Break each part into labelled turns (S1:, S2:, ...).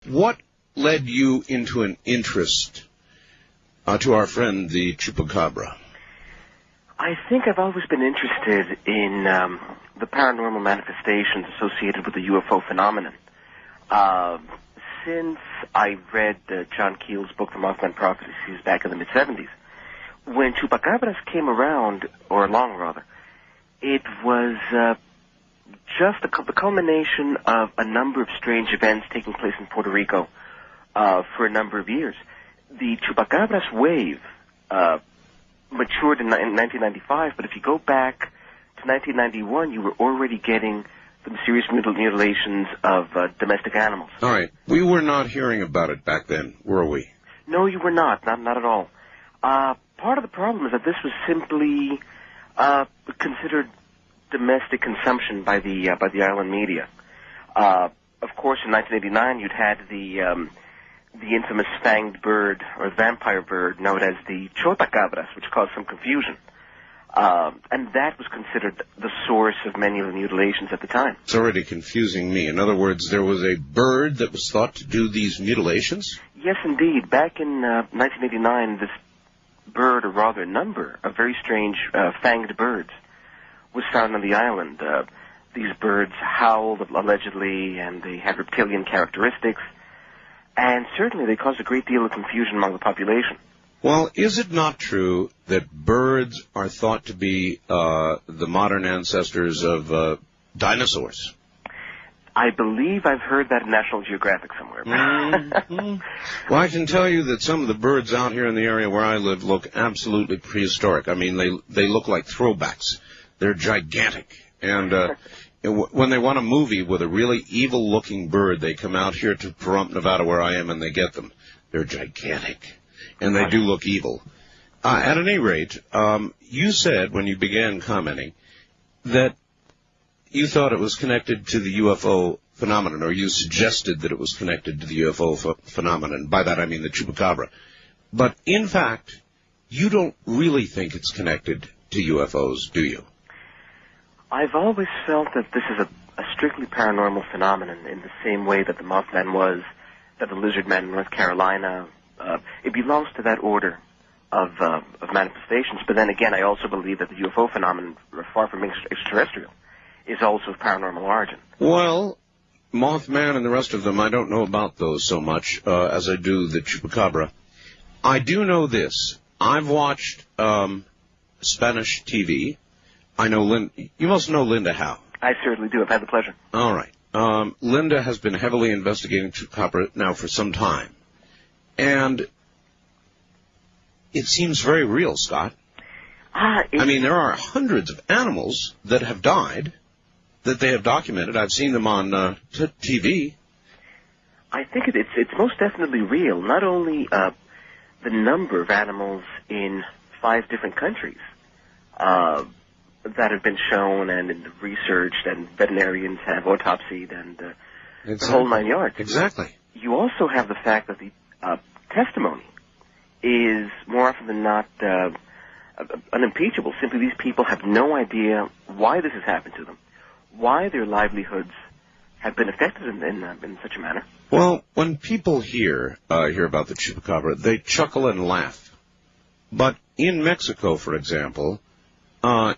S1: what led you into an interest to our friend the Chupacabra?
S2: I think I've always been interested in the paranormal manifestations associated with the UFO phenomenon. Since I read John Keel's book, The Mothman Prophecies, back in the mid-'70s, when Chupacabras came around, or along rather, it was just the culmination of a number of strange events taking place in Puerto Rico for a number of years. The Chupacabras wave matured in 1995, but if you go back to 1991, you were already getting the mysterious mutilations of domestic animals.
S1: All right. We were not hearing about it back then, were we?
S2: No, you were not at all. Part of the problem is that this was simply considered domestic consumption by the island media. Of course, in 1989, you'd had the infamous fanged bird, or vampire bird, known as the Chupacabras, which caused some confusion. And that was considered the source of many of the mutilations at the time.
S1: It's already confusing me. In other words, there was a bird that was thought to do these mutilations?
S2: Yes, indeed. Back in 1989, this bird, or rather a number of very strange fanged birds, was found on the island. These birds howled, allegedly, and they had reptilian characteristics. And certainly they caused a great deal of confusion among the population.
S1: Well, is it not true that birds are thought to be the modern ancestors of dinosaurs?
S2: I believe I've heard that in National Geographic somewhere.
S1: Mm-hmm. Well, I can tell you that some of the birds out here in the area where I live look absolutely prehistoric. I mean, they look like throwbacks. They're gigantic. And when they want a movie with a really evil-looking bird, they come out here to Pahrump, Nevada, where I am, and they get them. They're gigantic. And they do look evil. At any rate, you said when you began commenting that you thought it was connected to the UFO phenomenon, or you suggested that it was connected to the UFO phenomenon. By that I mean the Chupacabra. But in fact, you don't really think it's connected to UFOs, do you?
S2: I've always felt that this is a strictly paranormal phenomenon in the same way that the Mothman was, that the Lizard Man in North Carolina. It belongs to that order of manifestations. But then again, I also believe that the UFO phenomenon, far from extraterrestrial, is also of paranormal origin. Well,
S1: Mothman and the rest of them, I don't know about those so much as I do the Chupacabra. I do know this. I've watched Spanish TV. I know you must know Linda Howe.
S2: I certainly do. I've had the pleasure.
S1: All right. Linda has been heavily investigating Chupacabra now for some time. And it seems very real, Scott. I mean, there are hundreds of animals that have died that they have documented. I've seen them on TV.
S2: I think it's most definitely real. Not only the number of animals in 5 different countries that have been shown and researched, and veterinarians have autopsied, and the whole 9 yards.
S1: Exactly.
S2: You also have the fact that the testimony is more often than not unimpeachable. Simply, these people have no idea why this has happened to them, why their livelihoods have been affected in such a manner.
S1: Well, when people hear about the Chupacabra, they chuckle and laugh. But in Mexico, for example,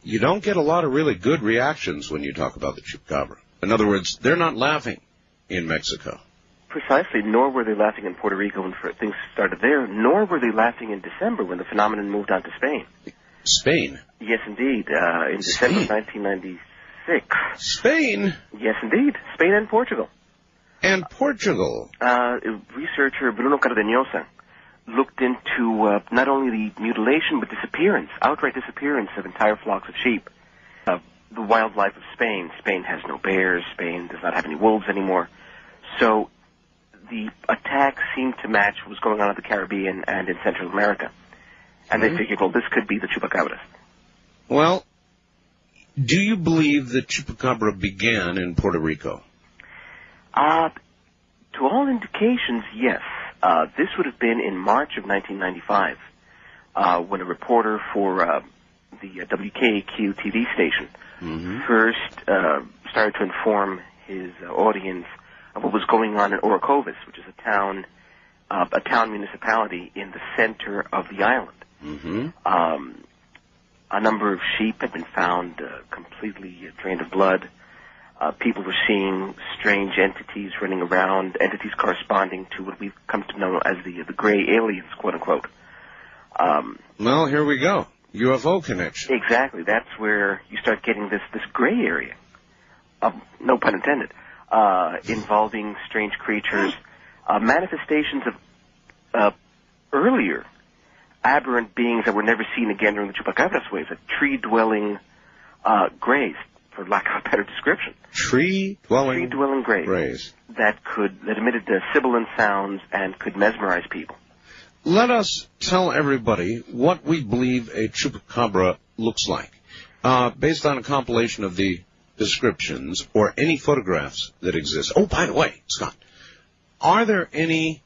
S1: you don't get a lot of really good reactions when you talk about the Chupacabra. In other words, they're not laughing in Mexico.
S2: Precisely, nor were they laughing in Puerto Rico when things started there, nor were they laughing in December when the phenomenon moved on to Spain.
S1: Spain?
S2: Yes, indeed. In December of 1996.
S1: Spain?
S2: Yes, indeed. Spain and Portugal.
S1: And Portugal?
S2: Researcher Bruno Cardeñosa looked into not only the mutilation, but outright disappearance of entire flocks of sheep. The wildlife of Spain. Spain has no bears. Spain does not have any wolves anymore. So the attack seemed to match what was going on in the Caribbean and in Central America. And they figured, well, this could be the Chupacabras.
S1: Well, do you believe that Chupacabra began in Puerto Rico?
S2: To all indications, yes. This would have been in March of 1995, when a reporter for the WKAQ TV station first started to inform his audience of what was going on in Orocovis, which is a town municipality in the center of the island.
S1: Mm-hmm.
S2: A number of sheep had been found completely drained of blood. People were seeing strange entities running around, entities corresponding to what we've come to know as the gray aliens, quote unquote.
S1: Well, here we go. UFO connection.
S2: Exactly. That's where you start getting this gray area, no pun intended, involving strange creatures, manifestations of earlier aberrant beings that were never seen again during the Chupacabra waves, tree-dwelling greys, for lack of a better description.
S1: Tree-dwelling
S2: greys that emitted the sibilant sounds and could mesmerize people.
S1: Let us tell everybody what we believe a Chupacabra looks like, based on a compilation of the descriptions or any photographs that exist. Oh, by the way, Scott, are there any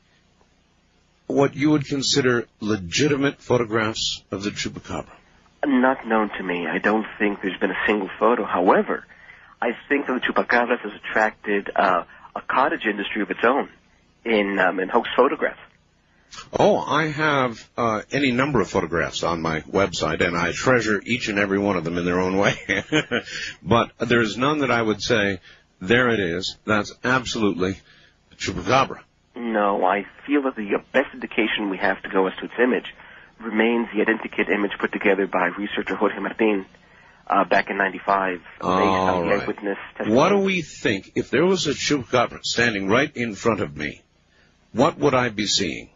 S1: what you would consider legitimate photographs of the Chupacabra?
S2: Not known to me. I don't think there's been a single photo. However, I think that the Chupacabra has attracted a cottage industry of its own in hoax photographs.
S1: Oh, I have any number of photographs on my website, and I treasure each and every one of them in their own way. But there's none that I would say, there it is, that's absolutely a Chupacabra.
S2: No, I feel that the best indication we have to go as to its image remains the identikit image put together by researcher Jorge Martin back in '95, based on the eyewitness testimony.
S1: What do we think? If there was a Chupacabra standing right in front of me, what would I be seeing?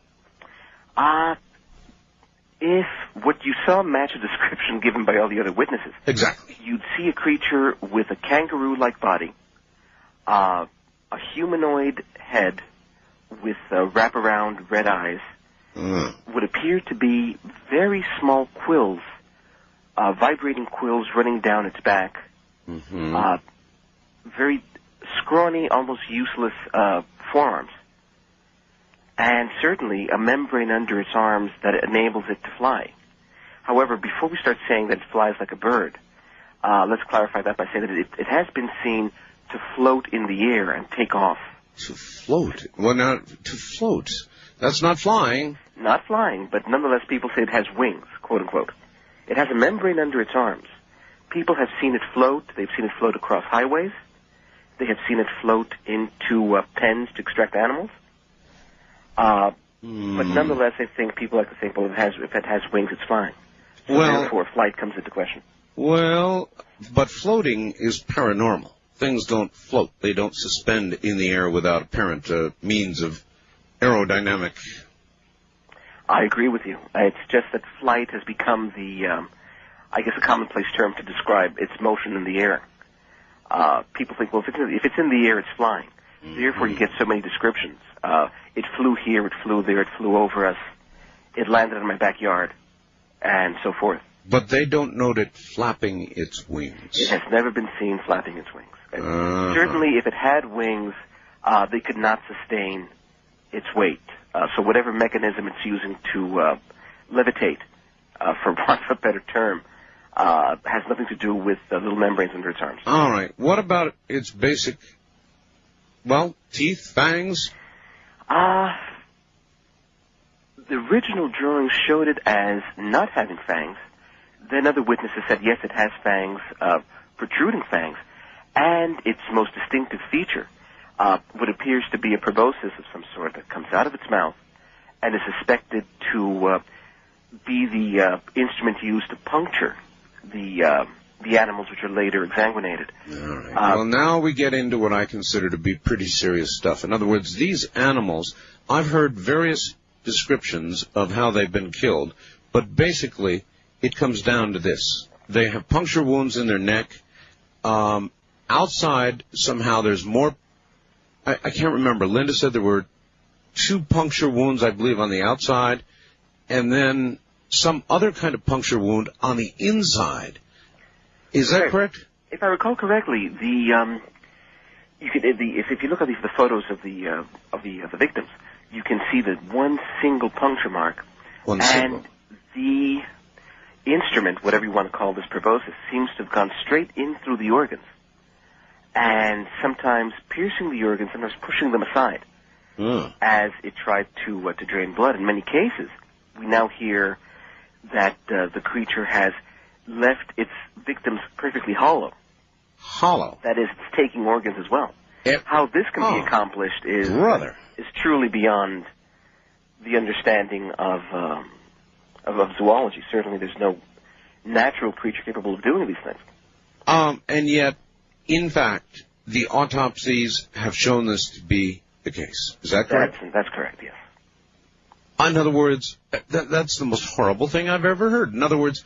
S2: If what you saw matched the description given by all the other witnesses,
S1: exactly,
S2: you'd see a creature with a kangaroo-like body, a humanoid head with wraparound red eyes, would appear to be very small quills, vibrating quills running down its back, very scrawny, almost useless forearms, and certainly a membrane under its arms that enables it to fly. However, before we start saying that it flies like a bird, let's clarify that by saying that it has been seen to float in the air and take off.
S1: To float? Well, now, to float. That's not flying.
S2: Not flying, but nonetheless people say it has wings, quote unquote. It has a membrane under its arms. People have seen it float. They've seen it float across highways. They have seen it float into pens to extract animals. But nonetheless, I think people like to think, well, if it has wings, it's flying. So therefore, flight comes into question.
S1: Well, but floating is paranormal. Things don't float. They don't suspend in the air without apparent means of aerodynamic.
S2: I agree with you. It's just that flight has become a commonplace term to describe its motion in the air. People think, well, if it's in the air, it's flying. Therefore, you get so many descriptions. It flew here, it flew there, it flew over us, it landed in my backyard, and so forth.
S1: But they don't note it flapping its wings.
S2: It has never been seen flapping its wings. Certainly, if it had wings, they could not sustain its weight. So whatever mechanism it's using to levitate, for want of a better term, has nothing to do with the little membranes under its arms.
S1: All right. What about its basic, teeth, fangs?
S2: The original drawing showed it as not having fangs. Then other witnesses said, yes, it has fangs, protruding fangs. And its most distinctive feature, what appears to be a proboscis of some sort that comes out of its mouth and is suspected to be the instrument used to puncture the animals which are later exsanguinated.
S1: All right. Well, now we get into what I consider to be pretty serious stuff. In other words, these animals, I've heard various descriptions of how they've been killed, but basically it comes down to this. They have puncture wounds in their neck. Outside, somehow, there's more. I can't remember. Linda said there were 2 puncture wounds, I believe, on the outside, and then some other kind of puncture wound on the inside. Is that correct?
S2: If I recall correctly, if you look at the photos of the victims, you can see that one single puncture mark, the instrument, whatever you want to call this proboscis, seems to have gone straight in through the organs. and sometimes piercing the organs, sometimes pushing them aside as it tried to drain blood. In many cases, we now hear that the creature has left its victims perfectly hollow.
S1: Hollow?
S2: That is, it's taking organs as well. How this can be accomplished is truly beyond the understanding of zoology. Certainly there's no natural creature capable of doing these things.
S1: And yet, in fact, the autopsies have shown this to be the case. Is that correct?
S2: That's correct, yes.
S1: In other words, that's the most horrible thing I've ever heard. In other words,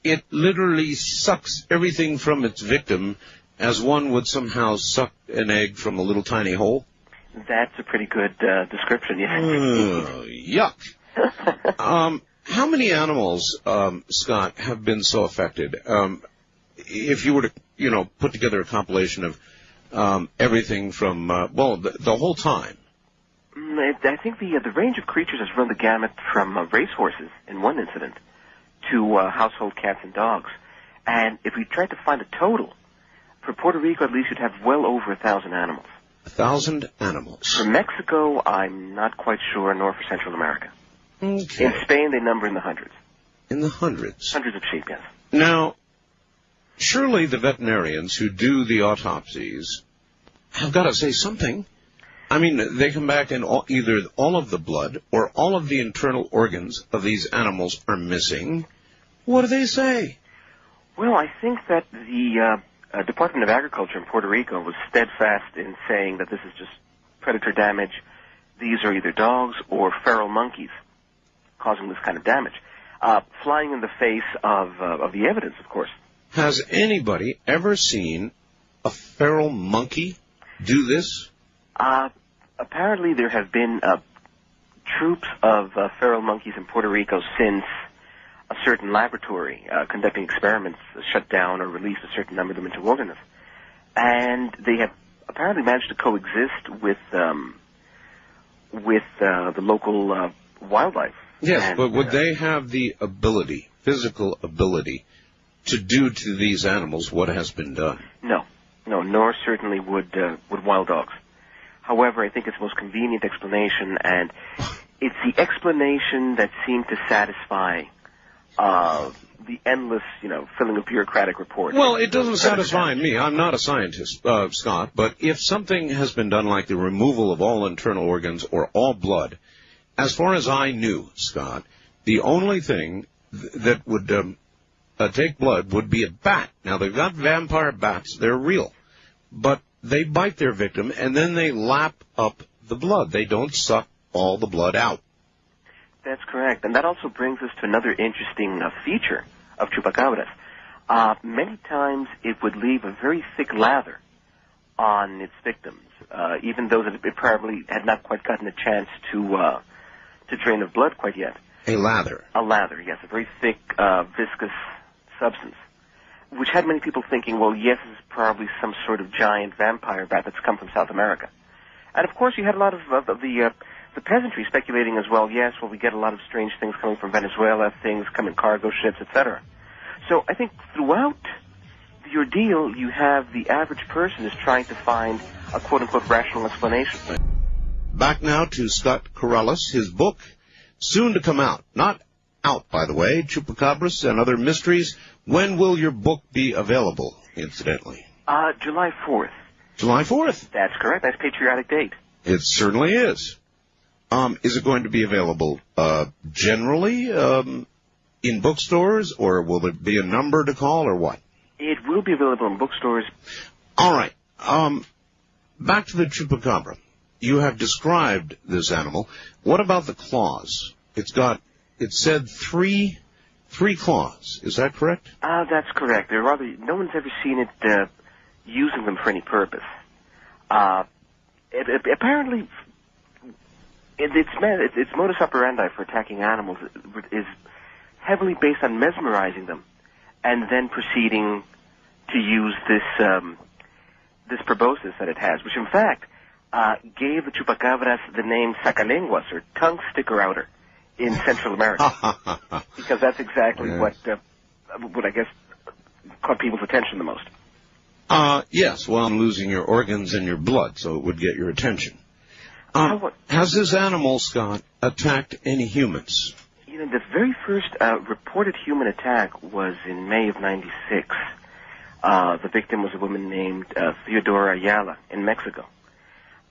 S1: it literally sucks everything from its victim as one would somehow suck an egg from a little tiny hole.
S2: That's a pretty good description, yes.
S1: Yuck. How many animals, Scott, have been so affected? If you were to, put together a compilation of everything from, the whole time.
S2: I think the range of creatures has run the gamut from racehorses in one incident to household cats and dogs. And if we tried to find a total, for Puerto Rico at least you'd have well over 1,000 animals.
S1: 1,000 animals.
S2: For Mexico, I'm not quite sure, nor for Central America.
S1: Okay.
S2: In Spain, they number in the hundreds.
S1: In the hundreds?
S2: Hundreds of sheep, yes.
S1: Now, surely the veterinarians who do the autopsies have got to say something. I mean, they come back and either all of the blood or all of the internal organs of these animals are missing. What do they say?
S2: Well, I think that the Department of Agriculture in Puerto Rico was steadfast in saying that this is just predator damage. These are either dogs or feral monkeys causing this kind of damage. Flying in the face of the evidence, of course.
S1: Has anybody ever seen a feral monkey do this?
S2: Apparently there have been troops of feral monkeys in Puerto Rico since a certain laboratory conducting experiments shut down or released a certain number of them into wilderness. And they have apparently managed to coexist with the local wildlife.
S1: Yes,
S2: and,
S1: but would they have the ability, physical ability, to do to these animals what has been done?
S2: No, nor certainly would wild dogs. However, I think it's the most convenient explanation, and it's the explanation that seemed to satisfy the endless, filling of bureaucratic reports.
S1: Well, it doesn't satisfy me. I'm not a scientist, Scott, but if something has been done like the removal of all internal organs or all blood, as far as I knew, Scott, the only thing that would take blood would be a bat. Now, they've got vampire bats. They're real. But they bite their victim, and then they lap up the blood. They don't suck all the blood out.
S2: That's correct. And that also brings us to another interesting feature of chupacabras. Many times it would leave a very thick lather on its victims, even though it probably had not quite gotten a chance to drain of blood quite yet.
S1: A lather?
S2: A lather, yes. A very thick, viscous substance, which had many people thinking, well, yes, this is probably some sort of giant vampire bat that's come from South America. And, of course, you had a lot of the peasantry speculating as well, yes, well, we get a lot of strange things coming from Venezuela, things come in cargo ships, etc. So I think throughout the ordeal, you have the average person is trying to find a quote-unquote rational explanation.
S1: Back now to Scott Corrales, his book, soon to come out. Not out, by the way, Chupacabras and Other Mysteries. When will your book be available, incidentally?
S2: July 4th.
S1: July 4th?
S2: That's correct. That's patriotic date.
S1: It certainly is. Is it going to be available generally in bookstores, or will there be a number to call, or what?
S2: It will be available in bookstores.
S1: All right. Back to the Chupacabra. You have described this animal. What about the claws? It said three claws. Is that correct?
S2: That's correct. No one's ever seen it using them for any purpose. Apparently, its modus operandi for attacking animals is heavily based on mesmerizing them, and then proceeding to use this proboscis that it has, which in fact gave the chupacabras the name sacalenguas, or tongue sticker outer, in Central America, because that's exactly what I guess caught people's attention the most.
S1: Yes, well, I'm losing your organs and your blood, so it would get your attention. Has this animal, Scott, attacked any humans?
S2: You know, the very first reported human attack was in May of '96. The victim was a woman named Theodora Ayala in Mexico.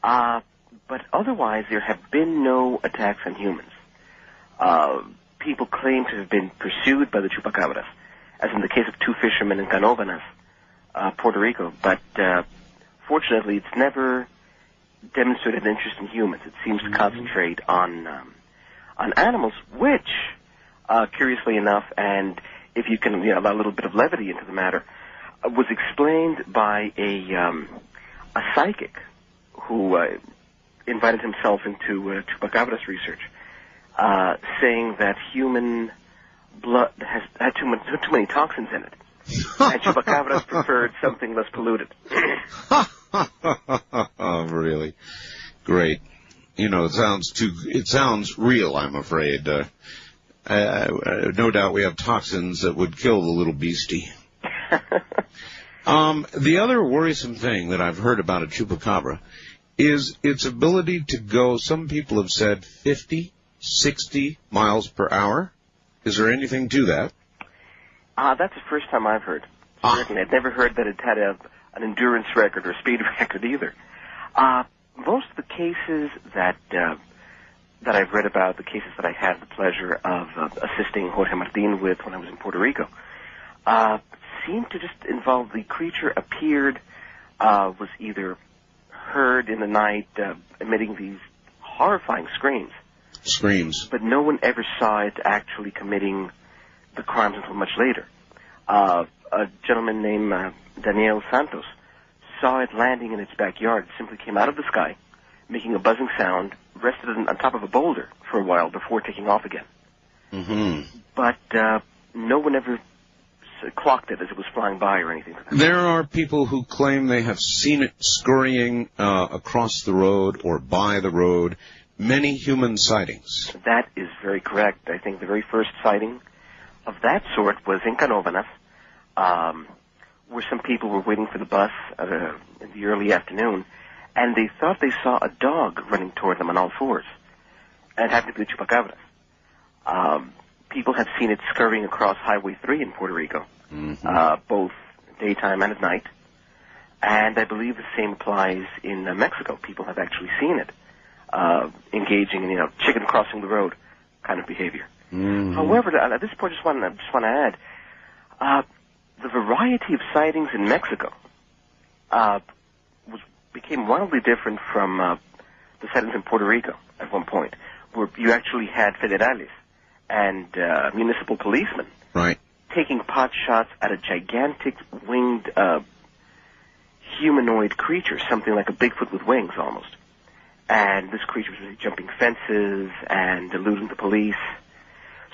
S2: But otherwise, there have been no attacks on humans. People claim to have been pursued by the Chupacabras, as in the case of two fishermen in Canóvanas, Puerto Rico. But fortunately, it's never demonstrated an interest in humans. It seems to concentrate on animals, which, curiously enough, and if you can allow a little bit of levity into the matter, was explained by a psychic who invited himself into Chupacabra's research, saying that human blood has had too many toxins in it, and Chupacabras preferred something less polluted.
S1: Oh, really? Great. You know, it sounds real, I'm afraid. No doubt we have toxins that would kill the little beastie. The other worrisome thing that I've heard about a chupacabra is its ability to go, some people have said, 50, 60 miles per hour. Is there anything to that?
S2: That's the first time I've heard. Certainly, I'd never heard that it had an endurance record or speed record either. Most of the cases that I've read about, the cases that I had the pleasure of assisting Jorge Martin with when I was in Puerto Rico, seemed to just involve the creature appeared, was either heard in the night emitting these horrifying screams, but no one ever saw it actually committing the crimes until much later. A gentleman named Daniel Santos saw it landing in its backyard. It simply came out of the sky, making a buzzing sound, rested on top of a boulder for a while before taking off again. Mm-hmm. But no one ever clocked it as it was flying by or anything.
S1: There are people who claim they have seen it scurrying across the road or by the road. Many human sightings.
S2: That is very correct. I think the very first sighting of that sort was in Canóvanas, where some people were waiting for the bus in the early afternoon, and they thought they saw a dog running toward them on all fours. And it happened to be the Chupacabras. People have seen it scurrying across Highway 3 in Puerto Rico, both daytime and at night. And I believe the same applies in Mexico. People have actually seen it engaging in, chicken crossing the road kind of behavior. Mm-hmm. However, at this point, I just want to add, the variety of sightings in Mexico became wildly different from the sightings in Puerto Rico at one point, where you actually had federales and municipal policemen taking pot shots at a gigantic winged humanoid creature, something like a Bigfoot with wings almost. And this creature was jumping fences and eluding the police.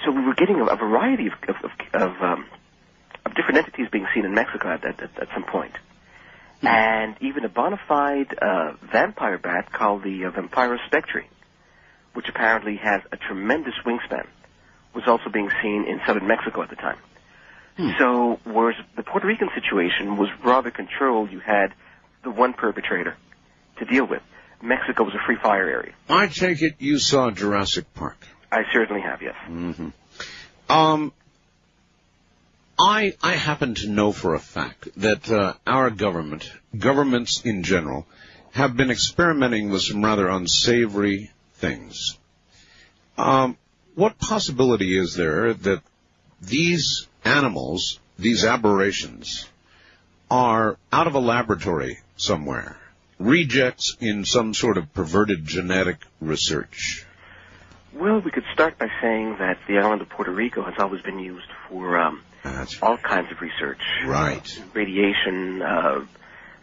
S2: So we were getting a variety of different entities being seen in Mexico at some point. Mm-hmm. And even a bona fide vampire bat called the Vampiro spectre, which apparently has a tremendous wingspan, was also being seen in southern Mexico at the time. So whereas the Puerto Rican situation was rather controlled, you had the one perpetrator to deal with. Mexico was a free fire area.
S1: I take it you saw Jurassic Park.
S2: I certainly have, yes.
S1: Mm-hmm. I happen to know for a fact that our governments in general, have been experimenting with some rather unsavory things. What possibility is there that these animals, these aberrations, are out of a laboratory somewhere, rejects in some sort of perverted genetic research?
S2: Well, we could start by saying that the island of Puerto Rico has always been used for all kinds of research.
S1: Right.
S2: Radiation,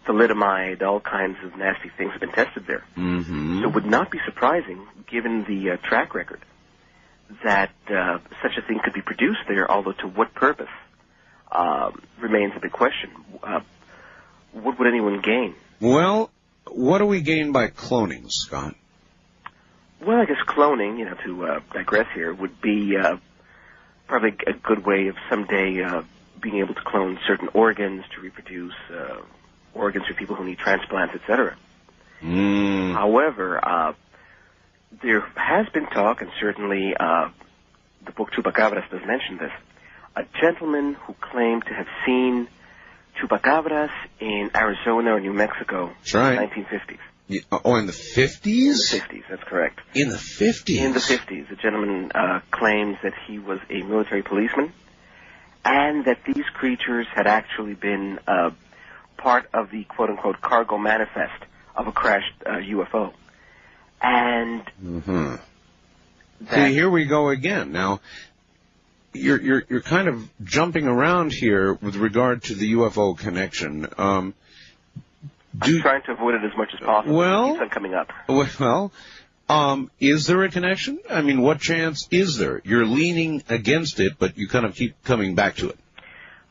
S2: thalidomide, all kinds of nasty things have been tested there. Mm-hmm. So it would not be surprising, given the track record, that such a thing could be produced there, although to what purpose remains a big question. What would anyone gain?
S1: Well, what do we gain by cloning, Scott?
S2: Well, I guess cloning, to digress here, would be probably a good way of someday being able to clone certain organs to reproduce organs for people who need transplants, etc.
S1: Mm.
S2: However, there has been talk, and certainly the book Chupacabras does mention this, a gentleman who claimed to have seen Chupacabras in Arizona or New Mexico
S1: That's right.
S2: in the 1950s.
S1: Yeah, oh, in the 50s?
S2: In the 50s, that's correct.
S1: In the 50s?
S2: In the 50s. The gentleman claims that he was a military policeman and that these creatures had actually been part of the quote-unquote cargo manifest of a crashed UFO. And
S1: see, here we go again. Now, you're kind of jumping around here with regard to the UFO connection.
S2: I'm trying to avoid it as much as possible.
S1: Well,
S2: it keeps on coming up.
S1: Well, is there a connection? I mean, what chance is there? You're leaning against it, but you kind of keep coming back to it.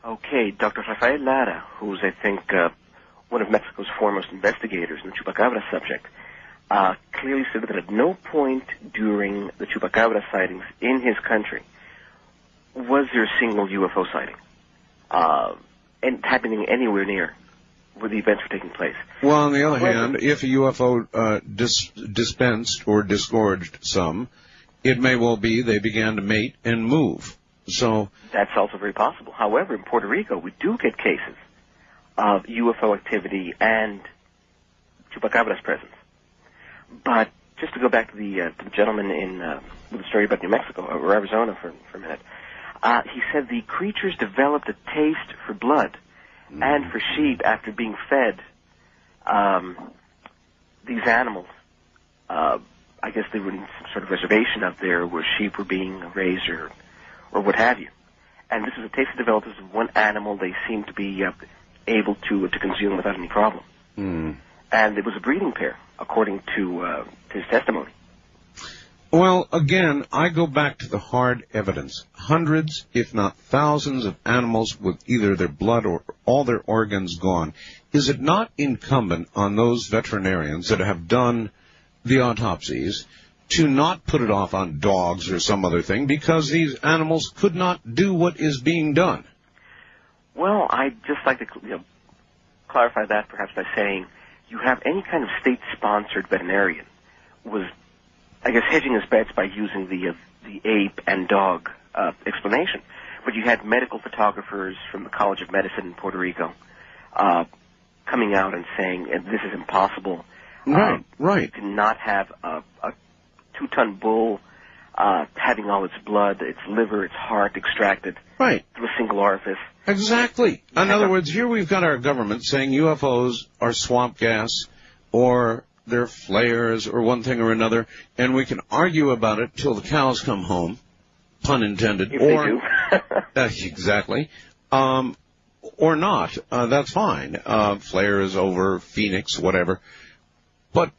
S2: Okay, Dr. Rafael Lara, who's, I think, one of Mexico's foremost investigators in the Chupacabra subject, clearly said that at no point during the Chupacabra sightings in his country was there a single UFO sighting, and happening anywhere near where the events were taking place.
S1: Well, on the other hand, if a UFO dispensed or disgorged some, it may well be they began to mate and move. So
S2: that's also very possible. However, in Puerto Rico, we do get cases of UFO activity and Chupacabra's presence. But just to go back to the gentleman with the story about New Mexico or Arizona for a minute, he said the creatures developed a taste for blood and for sheep after being fed these animals. I guess they were in some sort of reservation up there where sheep were being raised or what have you. And this is a taste that developed as one animal they seemed to be able to consume without any problem. And it was a breeding pair, according to his testimony.
S1: Well, again, I go back to the hard evidence. Hundreds, if not thousands, of animals with either their blood or all their organs gone. Is it not incumbent on those veterinarians that have done the autopsies to not put it off on dogs or some other thing because these animals could not do what is being done?
S2: Well, I'd just like to clarify that perhaps by saying you have any kind of state-sponsored veterinarian was, I guess, hedging his bets by using the ape and dog explanation. But you had medical photographers from the College of Medicine in Puerto Rico coming out and saying this is impossible.
S1: Right.
S2: You cannot have a 2-ton bull having all its blood, its liver, its heart extracted through a single orifice.
S1: Exactly. In other words, here we've got our government saying UFOs are swamp gas or they're flares or one thing or another, and we can argue about it till the cows come home, pun intended.
S2: If they do.
S1: Exactly. Or not. That's fine. Flares over Phoenix, whatever. But